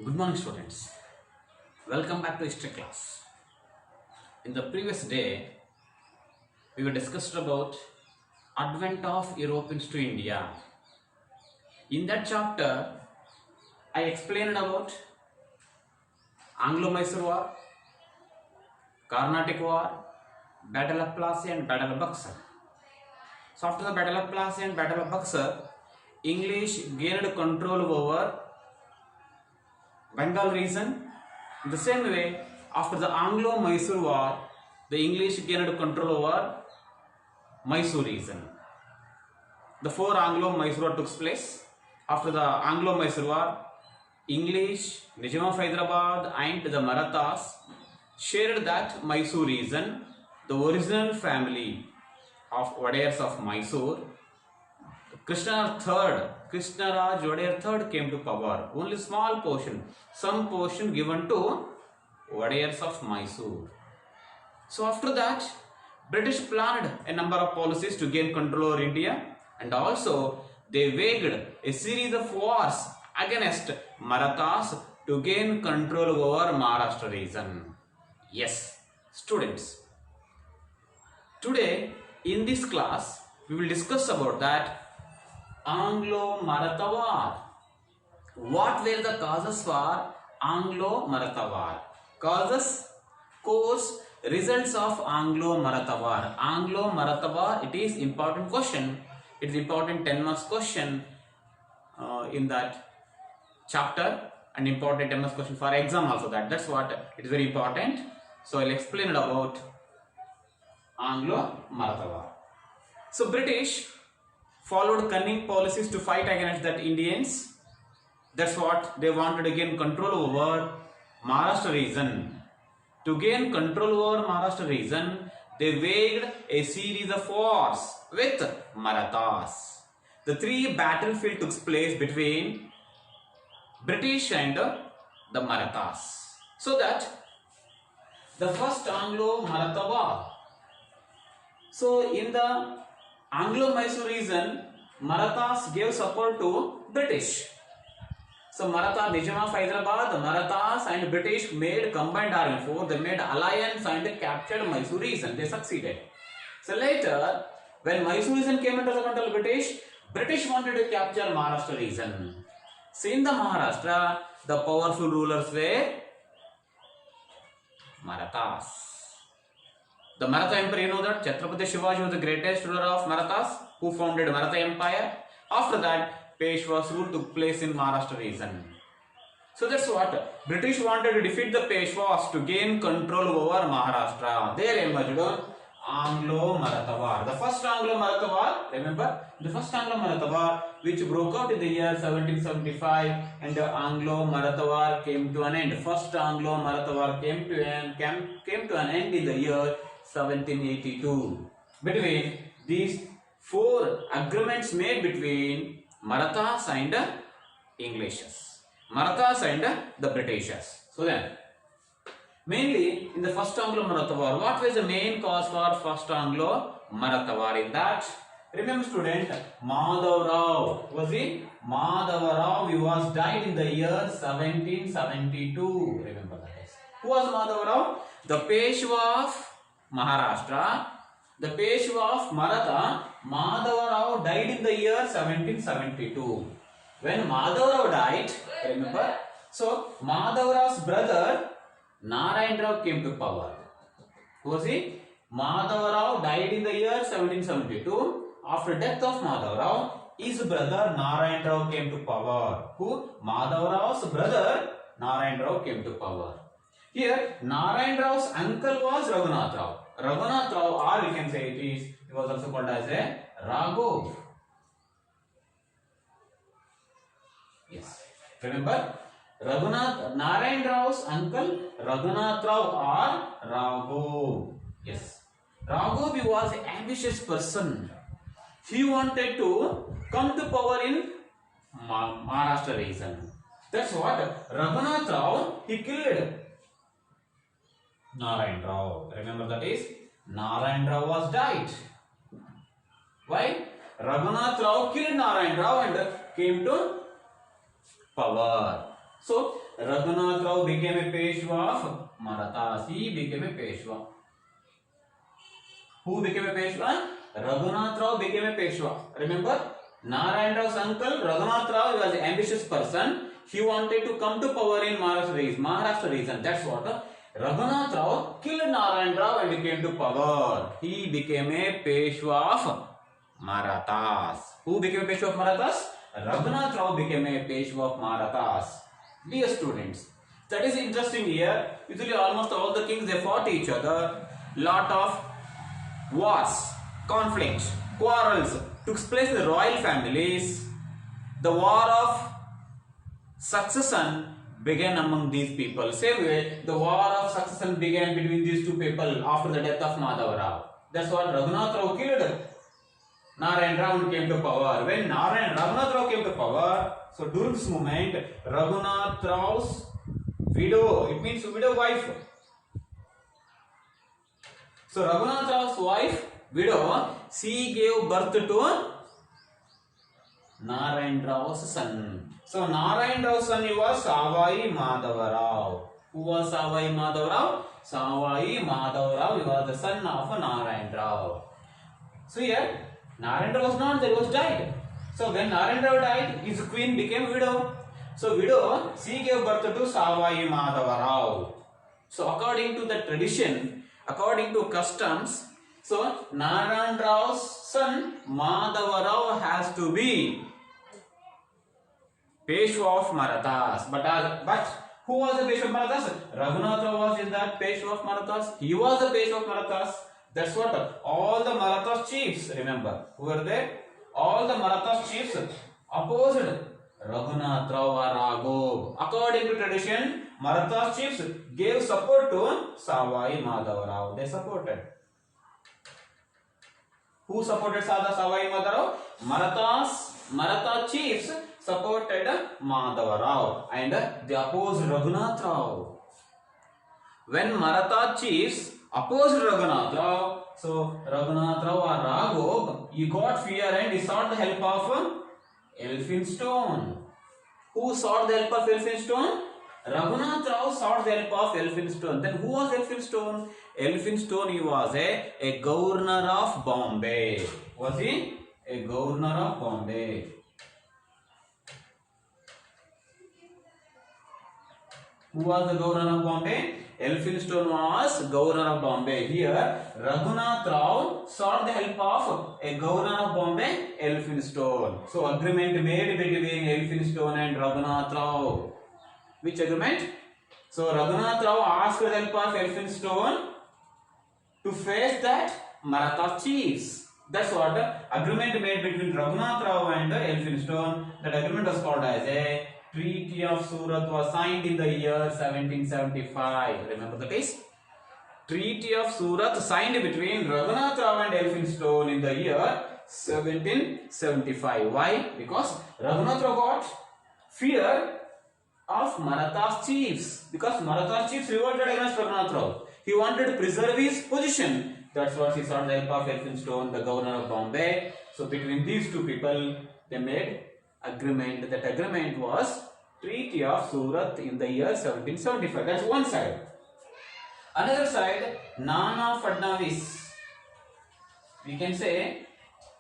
Good morning, students. Welcome back to history class. In the previous day, we were discussed about advent of Europeans to India. In that chapter, I explained about Anglo-Mysore War, Carnatic War, Battle of Plassey and Battle of Buxar. So after the Battle of Plassey and Battle of Buxar, English gained control over Bengal region. In the same way, after the Anglo-Mysore War, the English gained control over Mysore region. The four Anglo-Mysore War took place. After the Anglo-Mysore War, English, Nizam of Hyderabad and the Marathas shared that Mysore region. The original family of Wadayars of Mysore, Krishnaraj Wadayar III came to power. Only small portion, some portion given to Wadayars of Mysore. So after that, British planned a number of policies to gain control over India, and also they waged a series of wars against Marathas to gain control over Maharashtra region. Yes, students. Today in this class we will discuss about that Anglo-Maratha War. What were the causes for Anglo-Maratha War? Causes, cause, results of Anglo-Maratha War. Anglo-Maratha War, it is important question. It is important 10 marks question in that chapter, and important 10 marks question for exam also. That's what it is very important. So I'll explain about Anglo-Maratha War. So British followed cunning policies to fight against that Indians. That's what they wanted to gain control over Maharashtra region. To gain control over Maharashtra region, they waged a series of wars with Marathas. The three battlefields took place between British and the Marathas. So that the first Anglo-Maratha War. So in the Anglo-Mysore region, Marathas gave support to British. So Maratha, Nizam of Hyderabad, the Marathas and British made combined army force. They made alliance and captured Mysore region. They succeeded. So later, when Mysore region came into the control of British wanted to capture Maharashtra region. So in the Maharashtra, the powerful rulers were Marathas. The Maratha Empire, you know that Chhatrapati Shivaji was the greatest ruler of Marathas who founded Maratha Empire. After that, Peshwa's rule took place in Maharashtra region. So that's what British wanted to defeat the Peshwas to gain control over Maharashtra. There emerged Anglo-Maratha War. The first Anglo-Maratha War, remember, the first Anglo-Maratha War which broke out in the year 1775, and the Anglo-Maratha War came to an end. First Anglo-Maratha War came to an end in the year 1782. Between these four agreements made between Marathas and Englishes, Marathas and the Britishers. So then, mainly in the first Anglo-Maratha War, what was the main cause for first Anglo-Maratha War? In that, remember student, Madhav Rao. Was he? Madhav Rao, he was died in the year 1772. Remember that. Who was Madhav Rao? The Peshwa of Maharashtra, the Peshwa of Maratha. Madhav Rao died in the year 1772. When Madhav Rao died, remember, so Madhav Rao's brother Narayan Rao came to power. Who was he? Madhav Rao died in the year 1772. After death of Madhav Rao, his brother Narayan Rao came to power. Who? Madhav Rao's brother Narayan Rao came to power. Here, Narayan Rao's uncle was Raghunath Rao. Raghunath Rao, or we can say he was also called as a Raghav. Yes. Remember, Narayan Rao's uncle Raghunath Rao or Raghav. Yes. Raghav was an ambitious person. He wanted to come to power in Maharashtra region. That's what Raghunath Rao, he killed Narayan Rao. Remember that is Narayan Rao was died. Why? Raghunath Rao killed Narayan Rao and came to power. So Raghunath Rao became a Peshwa of Marathas. He became a Peshwa. Who became a Peshwa? Raghunath Rao became a Peshwa. Remember, Narayan Rao's uncle Raghunath Rao was an ambitious person. He wanted to come to power in Maharashtra region. That's what Raghunath Rao killed Narayan Rao and came to power. He became a Peshwa of Marathas. Who became a Peshwa of Marathas? Raghunath Rao became a Peshwa of Marathas. Dear students, that is interesting here. Usually almost all the kings, they fought each other. Lot of wars, conflicts, quarrels took place in the royal families. The war of succession began among these people. Same way, the war of succession began between these two people after the death of Madhava Rao. That's what Raghunath Rao killed Narayan Rao and came to power. When Raghunath Rao came to power, so during this moment, Raghunath Rao's widow, it means widow wife. So Raghunath Rao's wife, widow, she gave birth to Narayan Rao's son. So Narayan Rao's son was Savai Madhava Rao. Who was Savai Madhava Rao? Savai Madhava Rao, he was the son of Narayan Rao. So here, Narayan Rao was not there, he was died. So when Narayan Rao died, his queen became widow. So widow, she gave birth to Savai Madhava Rao. So according to the tradition, according to customs, so Narayan Rao's son Madhava Rao has to be Peshwa of Marathas. But who was the Peshwa of Marathas? Raghunath Rao was in that Peshwa of Marathas. He was the Peshwa of Marathas. That's what all the Marathas chiefs, remember, who were there? All the Marathas chiefs opposed Raghunath Rao or Raghav. According to tradition, Marathas chiefs gave support to Savai Madhava Rao. They supported. Who supported Savai Madhava Rao? Maratha chiefs supported Madhava Rao and they opposed Raghunath Rao. When Maratha chiefs opposed Raghunath Rao, so Raghunath Rao or Raghav, he got fear and he sought the help of Elphinstone. Who sought the help of Elphinstone? Raghunath Rao sought the help of Elphinstone. Then who was Elphinstone? Elphinstone, he was a governor of Bombay. Was he? A governor of Bombay. Who was the governor of Bombay? Elphinstone was governor of Bombay. Here, Raghunath Rao sought the help of a governor of Bombay, Elphinstone. So, agreement made between Elphinstone and Raghunath Rao. Which agreement? So, Raghunath Rao asked the help of Elphinstone to face that Maratha chiefs. That's what the agreement made between Raghunath Rao and Elphinstone. That agreement was called as a Treaty of Surat, was signed in the year 1775. Remember the case? Treaty of Surat signed between Raghunath Rao and Elphinstone in the year 1775. Why? Because Raghunath Rao got fear of Maratha chiefs. Because Maratha chiefs revolted against Raghunath Rao. He wanted to preserve his position. That's what he sought the help of Elphinstone, the governor of Bombay. So between these two people, they made agreement. That agreement was Treaty of Surat in the year 1775. That's one side. Another side, Nana Fadnavis. We can say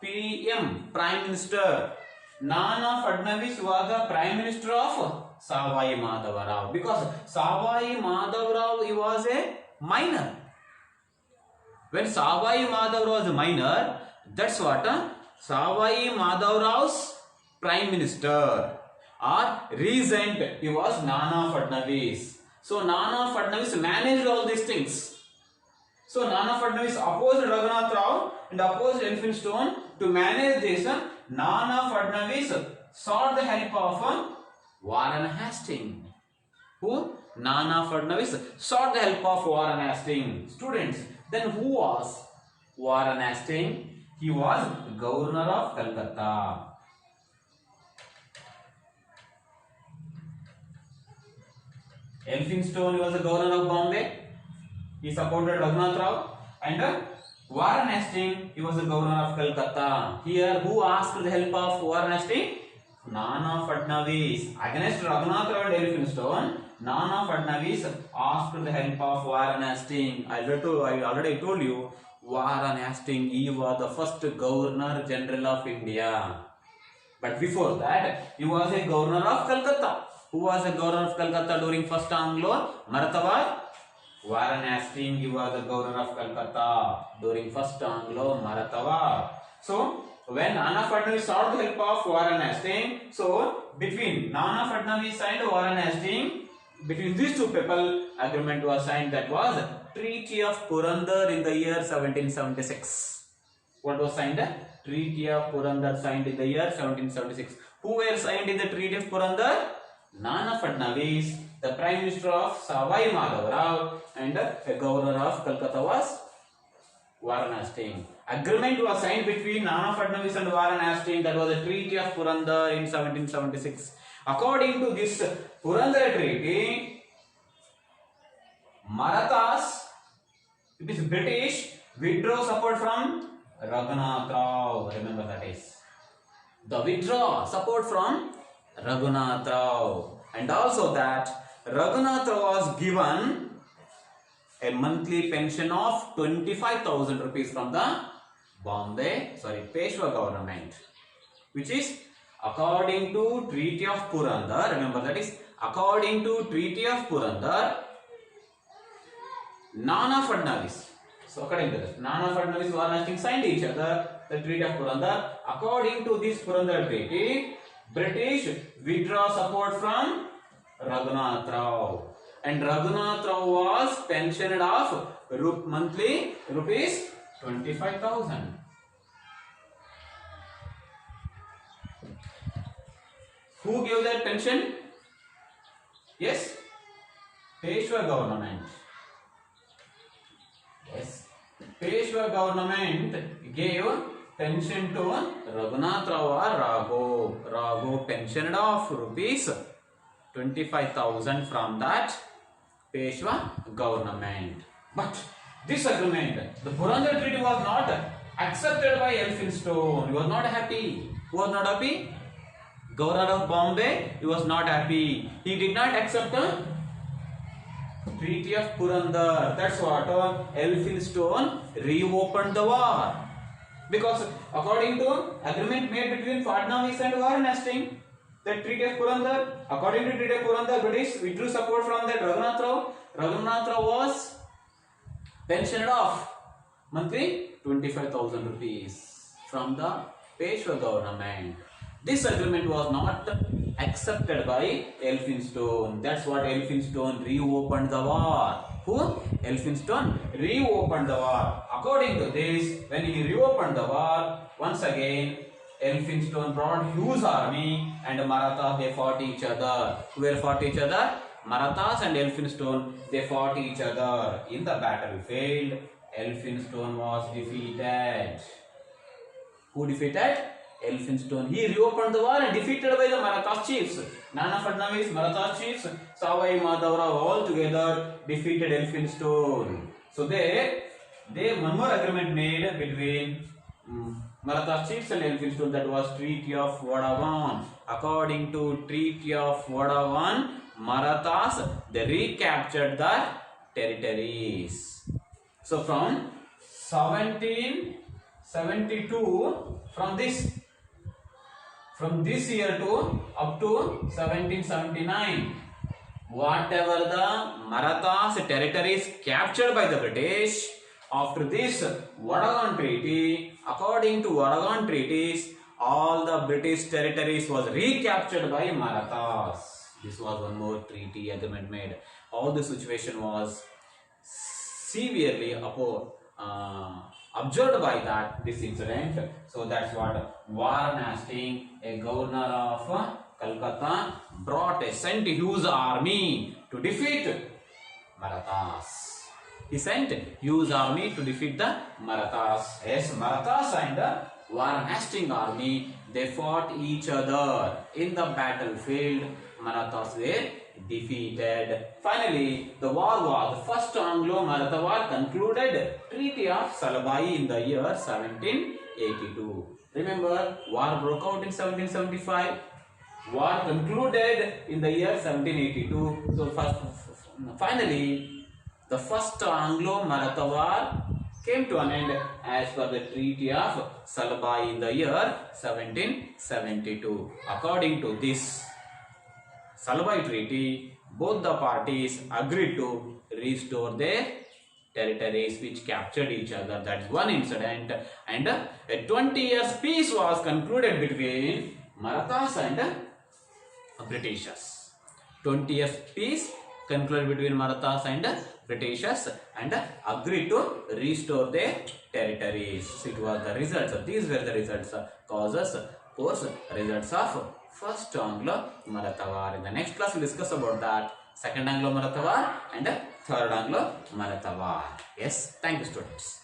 PM, Prime Minister. Nana Fadnavis was the Prime Minister of Savai Madhava Rao. Because Savai Madhava Rao, he was a minor. When Savai Madhava Rao was a minor, that's what Savai Madhava Rao's Prime Minister or regent, he was Nana Fadnavis. So Nana Fadnavis managed all these things. So Nana Fadnavis opposed Raghunath Rao and opposed Elphinstone. To manage this, Nana Fadnavis sought the help of Warren Hastings. Who? Nana Fadnavis sought the help of Warren Hastings. Students, then who was Warren Hastings? He was governor of Calcutta. Elphinstone was the governor of Bombay. He supported Raghunath Rao. And Warren Hastings, he was the governor of Calcutta. Here, who asked the help of Warren Hastings? Nana Fadnavis against Raghunath Rao and Elphinstone. Nana Fadnavis asked the help of Warren Hastings. I already told you, Warren Hastings, he was the first Governor General of India. But before that, he was a Governor of Calcutta. Who was a Governor of Calcutta during first Anglo Maratha War? Warren Hastings, he was the Governor of Calcutta during first Anglo Maratha War. So, when Nana Fadnavis sought the help of Warren Hastings, so between Nana Fadnavis and Warren Hastings, between these two people, agreement was signed, that was Treaty of Purandar in the year 1776. What was signed? Treaty of Purandar signed in the year 1776. Who were signed in the Treaty of Purandar? Nana Fadnavis, the Prime Minister of Savai Madhavrao, and the Governor of Calcutta was Warren Hastings. Agreement was signed between Nana Fadnavis and Warren Hastings. That was the Treaty of Purandar in 1776. According to this Purandar Treaty, Marathas, it is British, withdraw support from Raghunath Rao. Remember that is. The withdraw support from Raghunath Rao. And also that Raghunath Rao was given a monthly pension of 25,000 rupees from the Peshwa government, which is according to Treaty of Purandar. Remember that is according to Treaty of Purandar, Nana Fadnavis. So according to this, Nana Fadnavis, Warren Hastings signed each other the Treaty of Purandar. According to this Purandar Treaty, British withdraw support from Raghunath Rao, and Raghunath Rao was pensioned of monthly rupees 25,000. Who gave that pension? Yes, Peshwa government. Yes, Peshwa government gave pension to Raghunath Rao or Raghu pensioned of rupees 25,000 from that Peshwa government. But this agreement, the Purandar Treaty, was not accepted by Elphinstone. He was not happy. Who was not happy? Governor of Bombay. He was not happy. He did not accept the Treaty of Purandar. That's what Elphinstone reopened the war. Because according to agreement made between Fadnavis and Warren Hastings, the Treaty of Purandar, according to Treaty of Purandar, British withdrew support from that Raghunath Rao. Raghunath Rao was pensioned off monthly 25,000 rupees from the Peshwa government. This agreement was not accepted by Elphinstone. That's what Elphinstone reopened the war. Who? Elphinstone reopened the war. According to this, when he reopened the war, once again Elphinstone brought huge army and Marathas, they fought each other. Who fought each other? Marathas and Elphinstone, they fought each other. In the battlefield, Elphinstone was defeated. Who defeated? Elphinstone. He reopened the war and defeated by the Marathas chiefs. Nana Fadnavis, Marathas chiefs, Savai Madhavrao, all together defeated Elphinstone. So they one more agreement made between Marathas chiefs and Elphinstone, that was Treaty of Vadavan. According to Treaty of Vadavan, Marathas, they recaptured the territories. So from 1772, from this year to up to 1779, whatever the Marathas territories captured by the British, after this Vadavan Treaty, according to Vadavan treaties, all the British territories was recaptured by Marathas. This was one more treaty agreement made. All the situation was severely observed by this incident. So that's what Warren Hastings, a governor of Calcutta, sent a huge army to defeat Marathas. He sent huge army to defeat the Marathas. Yes, Marathas and the Warren Hastings army, they fought each other in the battlefield. Marathas were defeated. Finally, the war was the first Anglo-Maratha war concluded. Treaty of Salabai in the year 1782. Remember, war broke out in 1775. war concluded in the year 1782. So finally, the first Anglo-Maratha War came to an end as per the Treaty of Salbai in the year 1772. According to this Salbai Treaty, both the parties agreed to restore their territories which captured each other. That's one incident. And a 20 years peace was concluded between Marathas and Britishers. 20 years peace concluded between Marathas and Britishers and agreed to restore their territories. So it was the results. These were the results, causes, course, results of First Anglo-Maratha War. In the next class, we'll discuss about that. Second Anglo-Maratha War and Third Anglo-Maratha War. Yes, thank you, students.